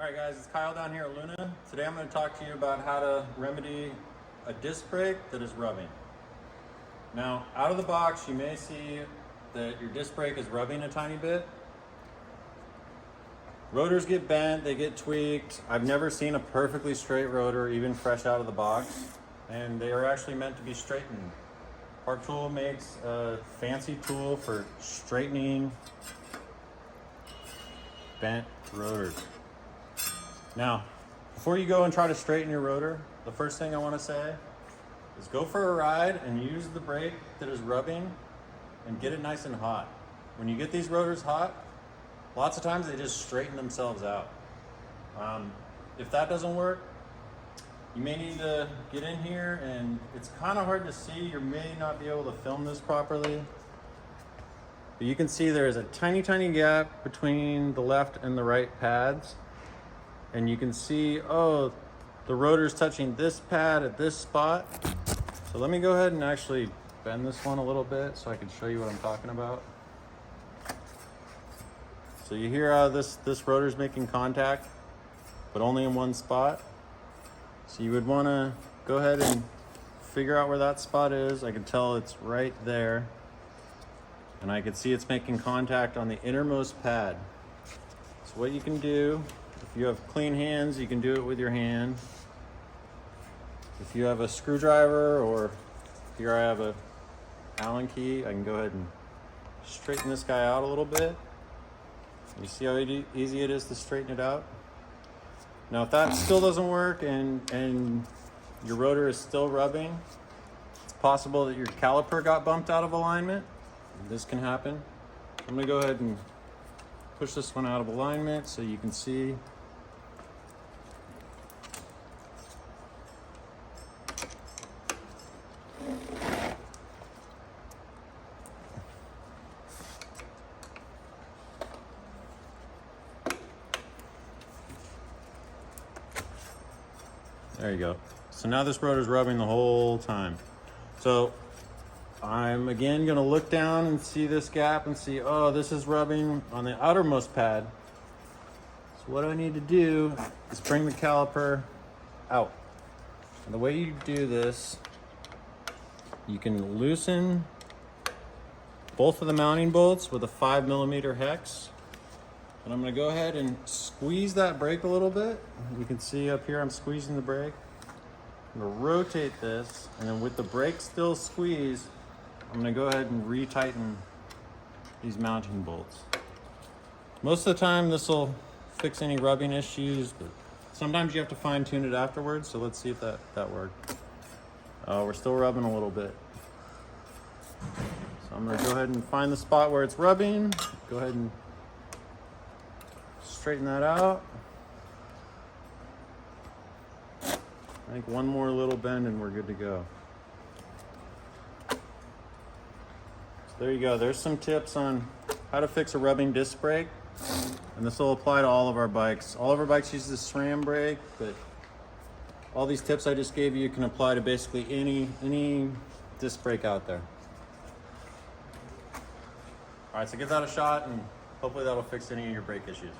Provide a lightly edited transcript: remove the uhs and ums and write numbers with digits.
Alright guys, it's Kyle down here at Luna. Today I'm going to talk to you about how to remedy a disc brake that is rubbing. Now, out of the box you may see that your disc brake is rubbing a tiny bit. Rotors get bent, they get tweaked. I've never seen a perfectly straight rotor, even fresh out of the box. And they are actually meant to be straightened. Park Tool makes a fancy tool for straightening bent rotors. Now, before you go and try to straighten your rotor, the first thing I want to say is go for a ride and use the brake that is rubbing and get it nice and hot. When you get these rotors hot, lots of times they just straighten themselves out. If that doesn't work, you may need to get in here, and it's kind of hard to see. You may not be able to film this properly. But you can see there is a tiny, tiny gap between the left and the right pads. And you can see, oh, the rotor's touching this pad at this spot. So let me go ahead and actually bend this one a little bit so I can show you what I'm talking about. So you hear how this rotor's making contact, but only in one spot. So you would want to go ahead and figure out where that spot is. I can tell it's right there. And I can see it's making contact on the innermost pad. So what you can do, if you have clean hands, you can do it with your hand. If you have a screwdriver, or here I have a Allen key, I can go ahead and straighten this guy out a little bit. You see how easy it is to straighten it out? Now, if that still doesn't work and your rotor is still rubbing, it's possible that your caliper got bumped out of alignment. This can happen. I'm gonna go ahead and push this one out of alignment so you can see. There you go. So now this rotor's rubbing the whole time. So I'm again gonna look down and see this gap and see, oh, this is rubbing on the outermost pad. So what I need to do is bring the caliper out. And the way you do this, you can loosen both of the mounting bolts with a 5mm hex. And I'm gonna go ahead and squeeze that brake a little bit. You can see up here I'm squeezing the brake. I'm gonna rotate this, and then with the brake still squeezed, I'm gonna go ahead and retighten these mounting bolts. Most of the time this will fix any rubbing issues, but sometimes you have to fine tune it afterwards, so let's see if that worked. We're still rubbing a little bit. So I'm gonna go ahead and find the spot where it's rubbing, go ahead and straighten that out. I think one more little bend and we're good to go. So there you go. There's some tips on how to fix a rubbing disc brake. And this will apply to all of our bikes. All of our bikes use this SRAM brake, but all these tips I just gave you can apply to basically any disc brake out there. All right, so give that a shot and hopefully that'll fix any of your brake issues.